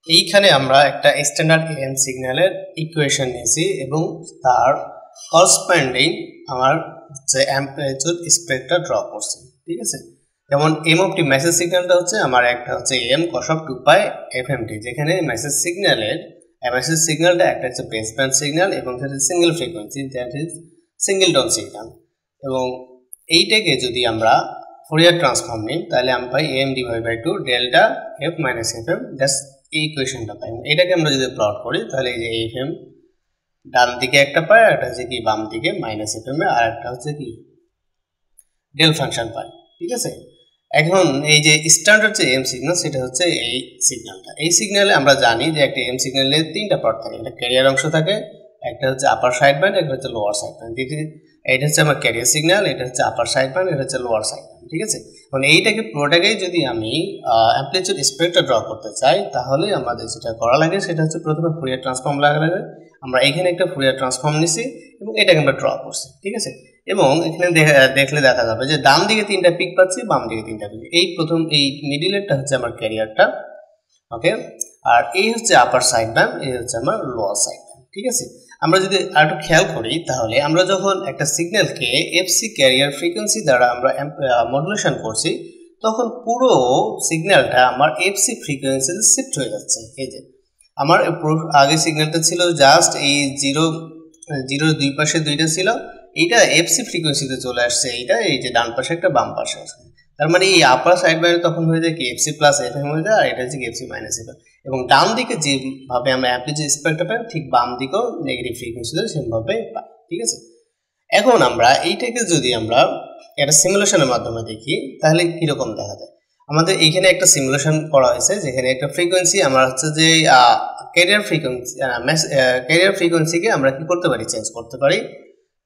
এইখানে আমরা একটা স্ট্যান্ডার্ড এএম সিগন্যালের ইকুয়েশন নিয়েছি এবং তার করসপন্ডিং আমার হচ্ছে অ্যাম্পলিটিউড স্পেক্ট্রা ড্র করছি। ঠিক আছে, যেমন এম অফ টি মেসেজ সিগন্যালটা হচ্ছে আমার একটা হচ্ছে এম কস অফ 2 পাই এফএমটি, যেখানে মেসেজ সিগন্যালটা একটা হচ্ছে বেস ব্যান্ড সিগন্যাল এবং সেটা single frequency, that is single tone signal. এবং এইটাকে যদি আমরা ফুরিয়ার ট্রান্সফর্ম নিই তাহলে আমি পাই m divide by 2 delta f minus f m, that's এই ইকুয়েশনটা পাই। এটাকে আমরা যদি প্লট করি তাহলে এই যে এফ এম ডান দিকে একটা পাই, আর একটা হচ্ছে কি বাম দিকে মাইনাস এফ এম, আর একটা হচ্ছে কি ডেল ফাংশন পাই। ঠিক আছে, এখন এই যে স্ট্যান্ডার্ড যে এম সিগন্যাল সেটা হচ্ছে এই সিগন্যালটা। এই সিগন্যালে আমরা জানি যে একটা এম সিগন্যালে তিনটা পার্ট থাকে, একটা ক্যারিয়ার অংশ থাকে, একটা হচ্ছে আপার সাইড ব্যান্ড, একটা হচ্ছে লোয়ার সাইড ব্যান্ড। এটা হচ্ছে আমার ক্যারিয়ার সিগন্যাল, এটা হচ্ছে আপার সাইড ব্যান্ড, এটা হচ্ছে লোয়ার সাইড ব্যান্ড। ঠিক আছে, মানে এইটাকে পুরোটাকেই যদি আমি অ্যাম্পলিটিউড স্পেক্ট্রা ড্র করতে চাই তাহলে আমাদের যেটা করা লাগে সেটা হচ্ছে প্রথমে ফুরিয়ার ট্রান্সফর্ম লাগে। আমরা এখানে একটা ফুরিয়ার ট্রান্সফর্ম নিছি এবং এটাকে আমরা ড্র করছি। ঠিক আছে, এবং এখানে দেখলে দেখা যাবে যে ডান দিকে তিনটা পিক পাচ্ছি, বাম দিকে তিনটা পিক। এই প্রথম এই মিডিলেরটা হচ্ছে আমার ক্যারিয়ারটা, ওকে, আর এই হচ্ছে আপার সাইড ব্যান্ড, এই হচ্ছে আমার লোয়ার সাইড ব্যান্ড। ঠিক আছে, আমরা যদি আরেকটু খেয়াল করি তাহলে আমরা যখন একটা সিগন্যালকে এফসি ক্যারিয়ার ফ্রিকোয়েন্সি দ্বারা আমরা মডুলেশন করছি তখন পুরো সিগন্যালটা আমার এফসি ফ্রিকোয়েন্সিতে শিফট হয়ে যাচ্ছে। এই যে আমার আগে সিগন্যালটা ছিল জাস্ট এই জিরোর দুই পাশে দুইটা ছিল, এইটা এফসি ফ্রিকোয়েন্সিতে চলে আসছে, এইটা এই যে ডান পাশে একটা বাম পাশে আছে। তার মানে এই আপার সাইড ব্যান্ড তখন হয়ে যায় কি এফসি প্লাস এফএম হয়ে যায়, আর এটা হচ্ছে এফসি মাইনাস এফএম। এবং ডান দিকে যেভাবে আমরা অ্যাম্পলিটিউড স্পেক্ট্রা পাই ঠিক বাম দিকেও নেগেটিভ ফ্রিকোয়েন্সিতে সেমভাবে পাই। ঠিক আছে, এখন আমরা এইটাকে যদি আমরা একটা সিমুলেশনের মাধ্যমে দেখি তাহলে কিরকম দেখা যায়। আমাদের এইখানে একটা সিমুলেশন করা হয়েছে যেখানে একটা ফ্রিকোয়েন্সি আমরা হচ্ছে যে ক্যারিয়ার ফ্রিকোয়েন্সিকে আমরা কি করতে পারি, চেঞ্জ করতে পারি।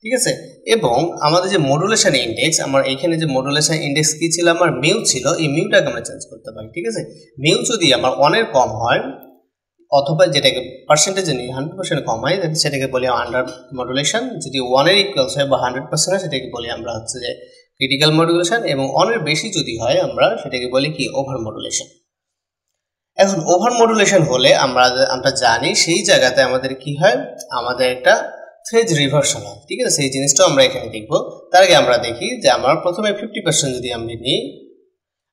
ঠিক আছে, এবং আমাদের যে মডুলেশন ইন্ডেক্স, আমার এইখানে যে মডুলেশন ইন্ডেক্স কি ছিল, আমার মিউ ছিল, এই মিউটাকে আমরা চেঞ্জ করতে পারি। ঠিক আছে, মিউ যদি আমার 1 এর কম হয় অথবা যেটাকে পার্সেন্টেজে নিয়ে 100% কম হয় সেটাকে বলি আন্ডার মডুলেশন, যদি 1 এর ইকুয়ালস হয় বা 100% হয় সেটাকে বলি আমরা হচ্ছে যে ক্রিটিক্যাল মডুলেশন, এবং 1 এর বেশি যদি হয় আমরা সেটাকে বলি কি ওভার মডুলেশন। এখন ওভার মডুলেশন হলে আমরা জানি সেই জায়গাতে আমাদের কি হয়, আমাদের একটা ফেজ রিভার্সাল হয়। ঠিক আছে, সেই জিনিসটাও আমরা এখানে দেখব। তার আগে আমরা দেখি যে আমরা প্রথমে 50% যদি আমি নিই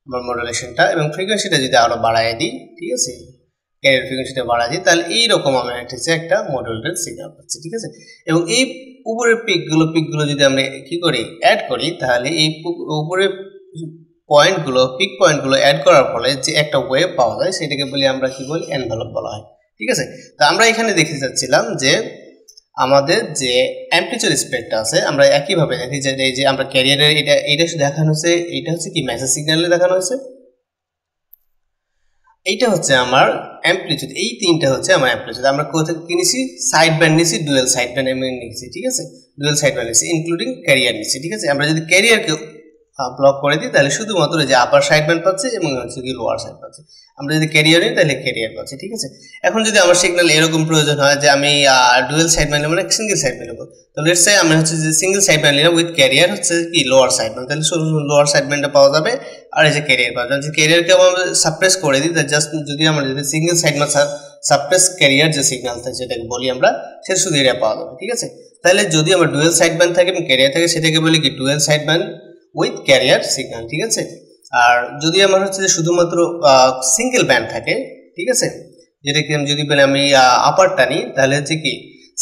আমার মডুলেশনটা এবং ফ্রিকোয়েন্সিটা যদি আরো বাড়ায় দিই, ঠিক আছে, ক্যারিয়ার ফ্রিকোয়েন্সিটা বাড়ায় দিই, তাহলে এইরকম আমরা একটা মডুলেটেড সিগন্যাল পাচ্ছি। ঠিক আছে, এবং এই উপরের পিকগুলো যদি আমরা কি করি অ্যাড করি তাহলে এই উপরের পিক পয়েন্টগুলো অ্যাড করার ফলে যে একটা ওয়েভ পাওয়া যায় সেটাকে বলি আমরা কি বলি এনভেলপ বলা হয়। ঠিক আছে, তো আমরা এখানে দেখতে যাচ্ছিলাম যে আমাদের যে অ্যাম্পলিটিউড স্পেক্ট্রা আছে আমরা একইভাবে দেখি যে এই যে আমরা ক্যারিয়ারের এটা দেখানো হচ্ছে, এটা হচ্ছে কি মেসেজ সিগন্যালে দেখানো হয়েছে, এইটা হচ্ছে আমার অ্যাম্পলিটিউড, এই তিনটা হচ্ছে আমার অ্যাম্পলিটিউড। আমরা কোথায় কিনেছি, সাইড ব্যান্ড নিয়েছি, ডুয়েল সাইড ব্যান্ড আমি নিয়েছি। ঠিক আছে, ডুয়েল সাইড ব্যান্ড নিয়েছি ইনক্লুডিং ক্যারিয়ার নিয়েছি। ঠিক আছে, আমরা যদি ক্যারিয়ারকে ব্লক করে দিই তাহলে শুধুমাত্র যে আপার সাইড ব্যান্ড পাচ্ছে এবং হচ্ছে কি লোয়ার সাইড পাচ্ছে। আমরা যদি ক্যারিয়ার নিই তাহলে ক্যারিয়ার পাচ্ছি। ঠিক আছে, এখন যদি আমার সিগন্যাল এরকম প্রয়োজন হয় যে আমি ডুয়েল সাইড ব্যান্ড মানে সিঙ্গেল সাইড ব্যান্ড নেবো, তো লেটস সে আমি হচ্ছে যে সিঙ্গেল সাইড ব্যান্ড নিলাম উইথ ক্যারিয়ার হচ্ছে কি লোয়ার সাইড ব্যান্ড, তাহলে শুধু লোয়ার সাইড ব্যান্ডটা পাওয়া যাবে আর এই যে ক্যারিয়ার পাওয়া যাবে। যে ক্যারিয়ারকে আমরা সাপ্রেস করে দিই, জাস্ট যদি আমরা যদি single side band suppress career যে সিগন্যালটা যেটাকে বলি আমরা সেটা শুধু এটা পাওয়া যাবে। ঠিক আছে, তাহলে যদি আমার ডুয়েল সাইড ব্যান্ড থাকে এবং ক্যারিয়ার থাকে সেটাকে বলি কি dual side band with career signal. ঠিক আছে, আর যদি আমার হচ্ছে যে শুধুমাত্র সিঙ্গেল ব্যান্ড থাকে, ঠিক আছে, যেটাকে যদি বলে আমি আপারটা নিই তাহলে হচ্ছে কি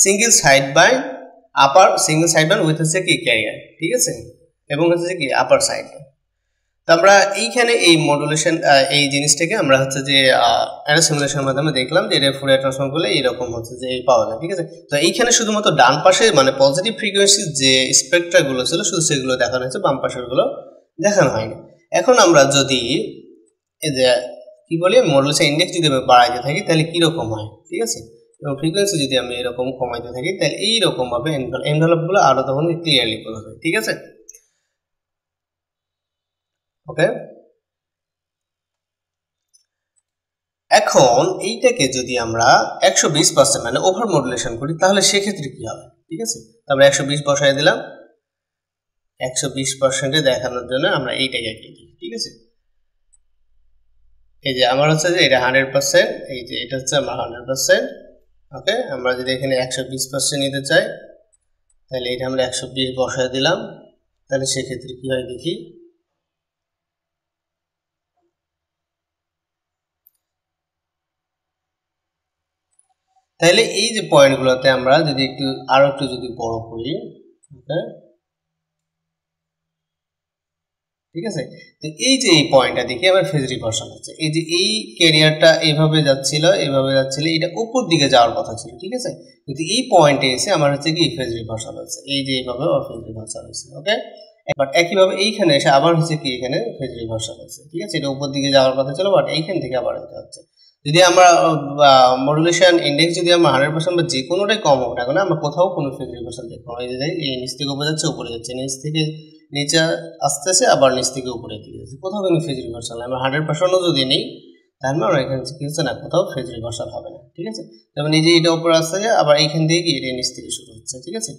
সিঙ্গেল সাইড ব্যান্ড উইথ হচ্ছে কি ক্যারিয়ার। ঠিক আছে, এবং হচ্ছে কি আপার সাইড। তো আমরা এইখানে এই মডুলেশন এই জিনিসটাকে আমরা হচ্ছে যে একটা সিমুলেশনের মাধ্যমে দেখলাম যে এটা ফুরিয়ার ট্রান্সফর্ম করলে এরকম হচ্ছে যে পাওয়া যায়। ঠিক আছে, তো এইখানে শুধুমাত্র ডান পাশে মানে পজিটিভ ফ্রিকোয়েন্সির যে স্পেকট্রাগুলো ছিল শুধু সেগুলো দেখানো হয়েছে, বাম পাশের গুলো দেখানো হয়নি। এখন আমরা যদি এই যে কি বলি মডুলেশন ইন্ডেক্স যদি আমি বাড়াইতে থাকি তাহলে কিরকম হয়, ঠিক আছে, এবং ফ্রিকোয়েন্সি যদি আমি এরকম কমাইতে থাকি তাহলে এইরকম ভাবে এনভেলপগুলো আরো তখন ক্লিয়ারলি বোঝা যায়। ঠিক আছে, ওকে। এখন এইটাকে যদি আমরা 120% মানে ওভার মডুলেশন করি তাহলে সেক্ষেত্রে কি হবে। ঠিক আছে, আমরা 120 বসায় দিলাম, 120% দেখানোর জন্য আমরা এইটাকে লিখি। ঠিক আছে, এই যে আমার হচ্ছে যে এটা 100%, এই যে এটা হচ্ছে আমার 100%। ওকে, আমরা যদি এখানে 120% নিতে চাই তাহলে এটা আমরা 120 বসায় দিলাম। তাহলে সেক্ষেত্রে কি হয় দেখি। তাহলে এই যে পয়েন্টগুলোতে আমরা যদি আরো একটু যদি বড় করি, ওকে, ঠিক আছে। তো এই যে এই পয়েন্টটা দেখি আমার ফেজ রিভার্সাল হচ্ছে। এই যে এই ক্যারিয়ারটা এইভাবে যাচ্ছিল, এটা উপর দিকে যাওয়ার কথা ছিল, ঠিক আছে। কিন্তু এই পয়েন্টে এসে আমার হচ্ছে কি ফেজ রিভার্সাল হচ্ছে, এই যে এইভাবে ফেজ রিভার্সাল হচ্ছে। ওকে, বাট একইভাবে এইখানে এসে আবার হচ্ছে কি এখানে ফেজ রিভার্সাল হচ্ছে, ঠিক আছে। এটা উপর দিকে যাওয়ার কথা ছিল, বাট এইখান থেকে আবার এটা হচ্ছে। যদি আমরা মডুলেশন ইন্ডেক্স যদি আমরা 100% বা যে কোনোটাই কম হোক না কেন, আমরা কোথাও কোনো ফেজ রিভার্সাল দেখবো না। এই নিচ থেকে উপরে যাচ্ছে, উপরে যাচ্ছে, নিচ থেকে নিচে আসতেছে, আবার নিচ থেকে উপরে দিকে যাচ্ছে, কোথাও কোনো ফেজ রিভার্সাল আমরা 100%ও যদি নেই তার মানে এখানে কি হচ্ছে না, কোথাও ফেজ রিভার্সাল হবে না, ঠিক আছে। যেমন এই যে এটা উপরে আসছে, আবার এইখান থেকে কি এটা নিচ থেকে শুরু হচ্ছে, ঠিক আছে।